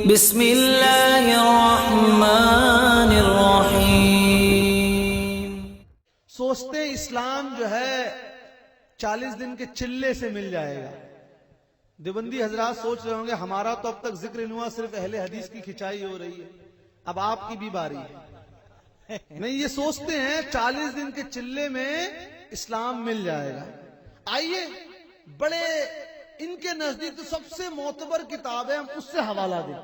بسم اللہ الرحمن الرحیم۔ سوچتے اسلام جو ہے 40 دن کے چلے سے مل جائے گا۔ دیوبندی حضرات سوچ رہے ہوں گے ہمارا تو اب تک ذکر نہیں ہوا، صرف اہل حدیث کی کھچائی ہو رہی ہے، اب آپ کی بھی باری ہے۔ نہیں، یہ سوچتے ہیں 40 دن کے چلے میں اسلام مل جائے گا۔ آئیے بڑے ان کے نزدیک تو سب سے معتبر کتاب ہے، ہم اس سے حوالہ دیں۔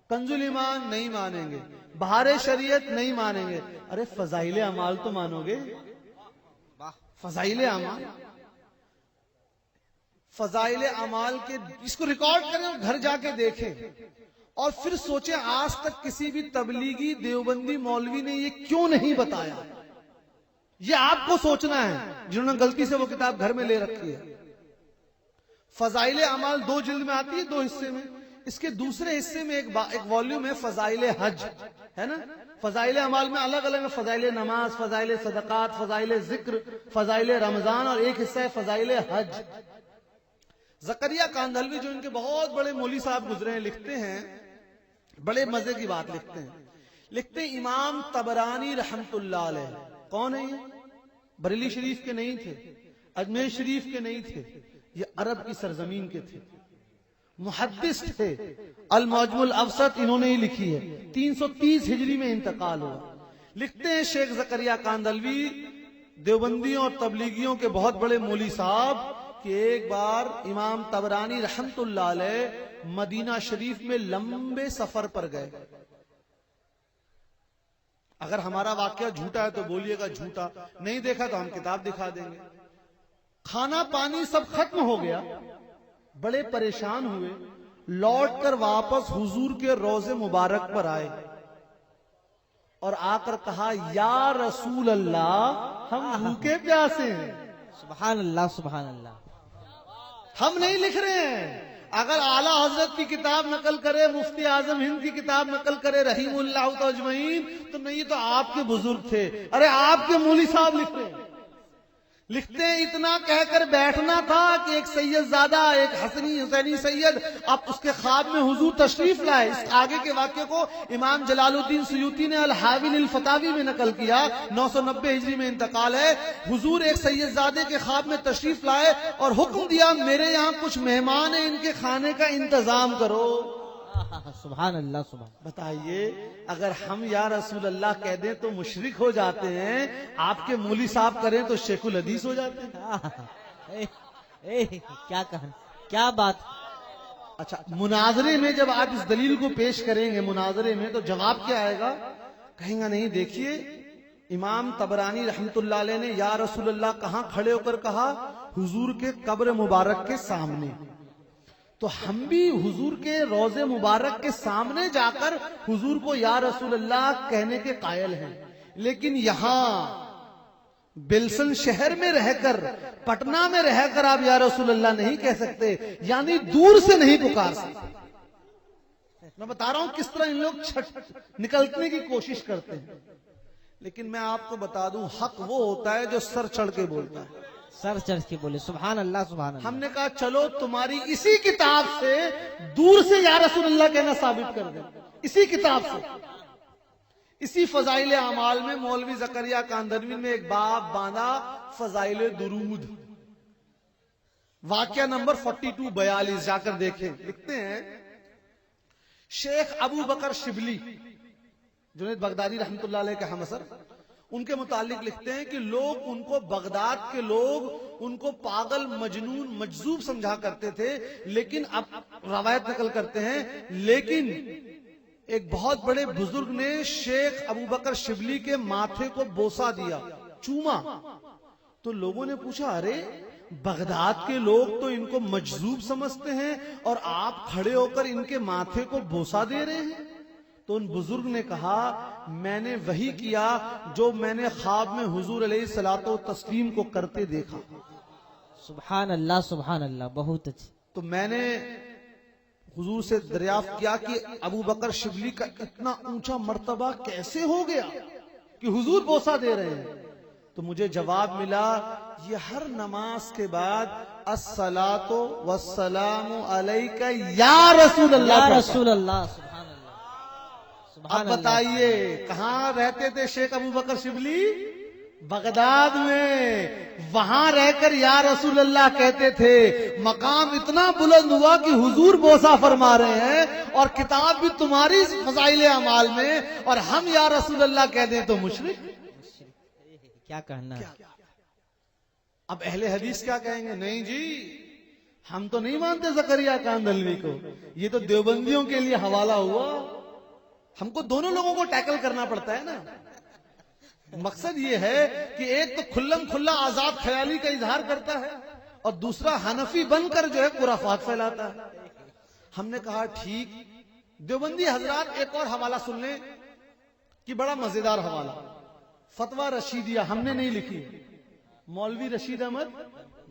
کنز الایمان نہیں مانیں گے، بہار شریعت نہیں مانیں گے، ارے فضائل اعمال تو مانو گے؟ فضائل اعمال، فضائل اعمال کے اس کو ریکارڈ کریں اور گھر جا کے دیکھیں، اور پھر سوچیں آج تک کسی بھی تبلیغی دیوبندی مولوی نے یہ کیوں نہیں بتایا۔ یہ آپ کو سوچنا ہے جنہوں نے غلطی سے وہ کتاب گھر میں لے رکھی ہے۔ فضائل اعمال 2 جلد میں آتی ہے، 2 حصے میں۔ اس کے دوسرے حصے میں ایک والیوم ہے فضائل حج، ہے نا۔ فضائل اعمال میں الگ الگ فضائل نماز، فضائل صدقات، فضائل ذکر، فضائل رمضان، اور ایک حصہ ہے فضائل حج۔ زکریا کاندھلوی جو ان کے بہت بڑے مولوی صاحب گزرے ہیں، لکھتے ہیں بڑے مزے کی بات لکھتے ہیں امام طبرانی رحمت اللہ علیہ۔ کون ہے یہ؟ بریلی شریف کے نہیں تھے، اجمیر شریف کے نہیں تھے، یہ عرب کی سرزمین کے تھے، محدث تھے۔ المعجم الاوسط انہوں نے ہی لکھی ہے، 330 ہجری میں انتقال ہوا۔ لکھتے ہیں شیخ زکریا کاندھلوی دیوبندیوں اور تبلیغیوں کے بہت بڑے مولوی صاحب کہ ایک بار امام طبرانی رحمت اللہ علیہ مدینہ شریف میں لمبے سفر پر گئے۔ اگر ہمارا واقعہ جھوٹا ہے تو بولیے گا جھوٹا، نہیں دیکھا تو ہم کتاب دکھا دیں گے۔ کھانا پانی سب ختم ہو گیا، بڑے پریشان ہوئے، لوٹ کر واپس حضور کے روضے مبارک پر آئے اور آ کر کہا یا رسول اللہ ہم بھوکے پیاسے ہیں۔ سبحان اللہ سبحان اللہ۔ ہم نہیں لکھ رہے ہیں، اگر اعلیٰ حضرت کی کتاب نقل کرے، مفتی اعظم ہند کی کتاب نقل کرے رحیم اللہ اجمعین، تو نہیں تو آپ کے بزرگ تھے، ارے آپ کے مولوی صاحب لکھ رہے ہیں۔ لکھتے ہیں اتنا کہہ کر بیٹھنا تھا کہ ایک سید زادہ، ایک حسنی حسینی سید، اب اس کے خواب میں حضور تشریف لائے۔ اس آگے کے واقعے کو امام جلال الدین سیوطی نے الحاوی الفتاوی میں نقل کیا، 990 ہجری میں انتقال ہے۔ حضور ایک سید زادے کے خواب میں تشریف لائے اور حکم دیا میرے یہاں کچھ مہمان ہیں، ان کے کھانے کا انتظام کرو۔ سبحان اللہ سبحان۔ بتائیے اگر ہم یا رسول اللہ کہہ دیں تو مشرک ہو جاتے ہیں، آپ کے مولوی صاحب کریں تو شیخ الحدیث ہو جاتے ہیں۔ کیا کہا، کیا بات۔ اچھا، مناظرے میں جب آپ اس دلیل کو پیش کریں گے مناظرے میں تو جواب کیا آئے گا؟ کہیں گا نہیں دیکھیے امام طبرانی رحمت اللہ علیہ نے یا رسول اللہ کہاں کھڑے ہو کر کہا؟ حضور کے قبر مبارک کے سامنے۔ تو ہم بھی حضور کے روضے مبارک کے سامنے جا کر حضور کو یا رسول اللہ کہنے کے قائل ہیں، لیکن یہاں بلسن شہر میں رہ کر، پٹنہ میں رہ کر آپ یا رسول اللہ نہیں کہہ سکتے، یعنی دور سے نہیں پکار سکتے۔ میں بتا رہا ہوں کس طرح ان لوگ نکلنے کی کوشش کرتے ہیں، لیکن میں آپ کو بتا دوں حق وہ ہوتا ہے جو سر چڑھ کے بولتا ہے۔ سر چڑھ کے بولے سبحان اللہ سبحان اللہ۔ ہم نے کہا چلو تمہاری اسی کتاب سے دور سے یا رسول اللہ کہنا ثابت کر دیں، اسی کتاب سے۔ اسی فضائل اعمال میں مولوی زکریا کاندھلوی میں ایک باب باندھا فضائل درود، واقعہ نمبر 4242 جا کر دیکھیں۔ لکھتے ہیں شیخ ابو بکر شبلی جنید بغدادی رحمت اللہ علیہ کے ہم اثر، ان کے متعلق لکھتے ہیں کہ لوگ ان کو، بغداد کے لوگ ان کو پاگل، مجنون، مجذوب سمجھا کرتے تھے، لیکن اب روایت نقل کرتے ہیں لیکن ایک بہت بڑے بزرگ نے شیخ ابو بکر شبلی کے ماتھے کو بوسہ دیا، چوما، تو لوگوں نے پوچھا ارے بغداد کے لوگ تو ان کو مجذوب سمجھتے ہیں اور آپ کھڑے ہو کر ان کے ماتھے کو بوسہ دے رہے ہیں؟ تو ان بزرگ نے کہا میں نے وہی کیا جو میں نے خواب میں حضور علیہ الصلوۃ والتسلیم کو کرتے دیکھا۔ سبحان اللہ سبحان اللہ، بہت اچھی۔ تو میں نے حضور سے دریافت کیا کہ ابو بکر شبلی کا اتنا اونچا مرتبہ کیسے ہو گیا کہ حضور بوسہ دے رہے ہیں؟ تو تو مجھے جواب ملا یہ ہر نماز کے بعد الصلاۃ والسلام علیک یا رسول اللہ یا کہتا ہے۔ رسول اللہ، سبحان اللہ، اب سبحان اللہ۔ بتائیے کہاں رہتے تھے شیخ ابو بکر شبلی؟ بغداد میں۔ وہاں رہ کر یا رسول اللہ کہتے تھے، مقام اتنا بلند ہوا کہ حضور بوسہ فرما رہے ہیں اور کتاب بھی تمہاری فضائل اعمال میں، اور ہم یا رسول اللہ کہہ دیں تو مشرک۔ کیا کہنا ہے؟ اب اہل حدیث کیا کہیں گے؟ نہیں جی ہم تو نہیں مانتے زکریا کاندھلوی کو، یہ تو دیوبندیوں کے لیے حوالہ ہوا۔ ہم کو دونوں لوگوں کو ٹیکل کرنا پڑتا ہے نا۔ مقصد یہ ہے کہ ایک تو کھلم کھلا آزاد خیالی کا اظہار کرتا ہے اور دوسرا حنفی بن کر جو ہے خرافات پھیلاتا ہے۔ ہم نے کہا ٹھیک، دیوبندی حضرات ایک اور حوالہ سن لیں کہ بڑا مزیدار حوالہ، فتویٰ رشیدیہ، ہم نے نہیں لکھی، مولوی رشید احمد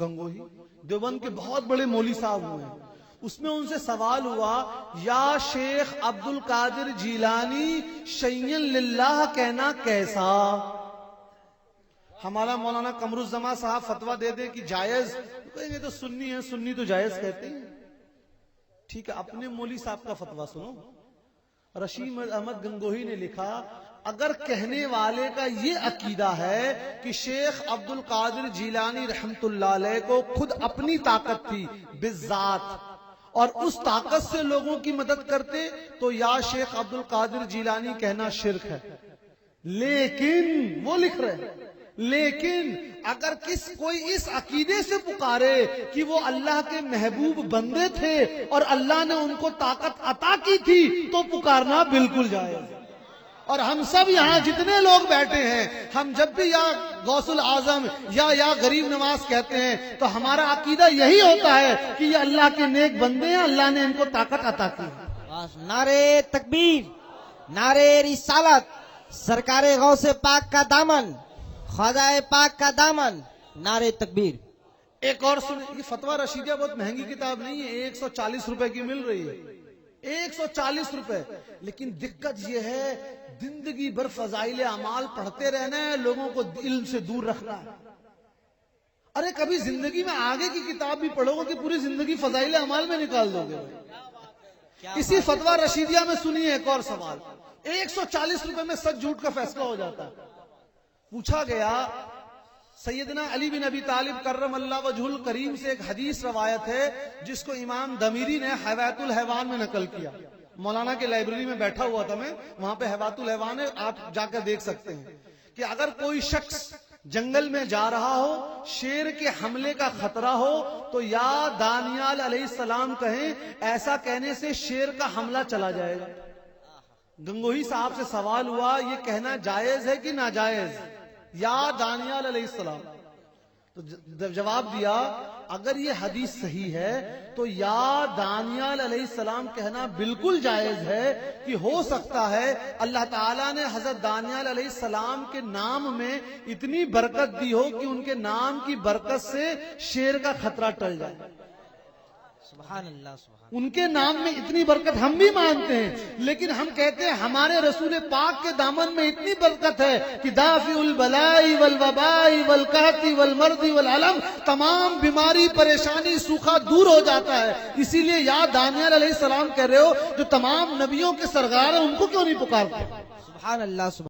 گنگوہی دیوبند کے بہت بڑے مولوی صاحب ہوئے ہیں، اس میں ان سے سوال ہوا یا شیخ عبد القادر جیلانی شیئن للہ کہنا کیسا؟ ہمارا مولانا قمر الزمان صاحب فتویٰ دے دے کہ جائز، کہیں گے تو سنی ہے، سنی تو جائز کہتے ہیں۔ ٹھیک ہے، اپنے مولوی صاحب کا فتویٰ سنو۔ رشید احمد گنگوہی نے لکھا اگر کہنے والے کا یہ عقیدہ ہے کہ شیخ عبد القادر جیلانی رحمت اللہ علیہ کو خود اپنی طاقت تھی بالذات اور اس طاقت سے لوگوں کی مدد کرتے تو یا شیخ عبد القادر جیلانی کہنا شرک ہے، لیکن وہ لکھ رہے ہیں لیکن اگر کوئی اس عقیدے سے پکارے کہ وہ اللہ کے محبوب بندے تھے اور اللہ نے ان کو طاقت عطا کی تھی تو پکارنا بالکل جائز۔ اور ہم سب یہاں جتنے لوگ بیٹھے ہیں، ہم جب بھی یا غوث العظم یا غریب نواز کہتے ہیں تو ہمارا عقیدہ یہی ہوتا ہے کہ یہ اللہ کے نیک بندے ہیں، اللہ نے ان کو طاقت عطا کی۔ نعرے تکبیر، نعرے رسالت، سرکار غوث پاک کا دامن، خواجہ پاک کا دامن، نعرے تکبیر۔ ایک اور سنیں، یہ فتویٰ رشیدیہ بہت مہنگی کتاب نہیں ہے، 140 روپے کی مل رہی ہے، 140 روپے، لیکن دقت یہ ہے زندگی بھر فضائل اعمال پڑھتے رہنا ہے، لوگوں کو علم سے دور رکھنا ہے۔ ارے کبھی زندگی میں آگے کی کتاب بھی پڑھو گے کہ پوری زندگی فضائل اعمال میں نکال دو گے۔ اسی فتویٰ رشیدیہ میں سنیے ایک اور سوال، 140 روپے میں سچ جھوٹ کا فیصلہ ہو جاتا ہے۔ پوچھا گیا سیدنا علی بن ابی طالب کرم اللہ وجہ الکریم سے ایک حدیث روایت ہے جس کو امام دمیری نے حیوات الحیوان میں نقل کیا۔ مولانا کے لائبریری میں بیٹھا ہوا تھا میں، وہاں پہ حیوات الحیوان ہے، آپ جا کر دیکھ سکتے ہیں کہ اگر کوئی شخص جنگل میں جا رہا ہو، شیر کے حملے کا خطرہ ہو تو یا دانیال علیہ السلام کہیں، ایسا کہنے سے شیر کا حملہ چلا جائے گا۔ گنگوہی صاحب سے سوال ہوا یہ کہنا جائز ہے کہ ناجائز؟ یا دانیال علیہ السلام، تو جواب دیا اگر یہ حدیث صحیح ہے تو یا دانیال علیہ السلام کہنا بالکل جائز ہے کہ ہو سکتا ہے اللہ تعالیٰ نے حضرت دانیال علیہ السلام کے نام میں اتنی برکت دی ہو کہ ان کے نام کی برکت سے شیر کا خطرہ ٹل جائے۔ سبحان اللہ، سبحان ان کے نام میں اتنی برکت ہم بھی مانتے ہیں، لیکن ہم کہتے ہیں ہمارے رسول پاک کے دامن میں اتنی برکت ہے کہ دافع البلائی والوبائی والقحط والمرض والعلم، تمام بیماری پریشانی سوکھا دور ہو جاتا ہے۔ اسی لیے یا دانیال علیہ السلام کہہ رہے ہو جو تمام نبیوں کے سرکار ہیں ان کو کیوں نہیں پکارتے؟ سبحان اللہ، سبحان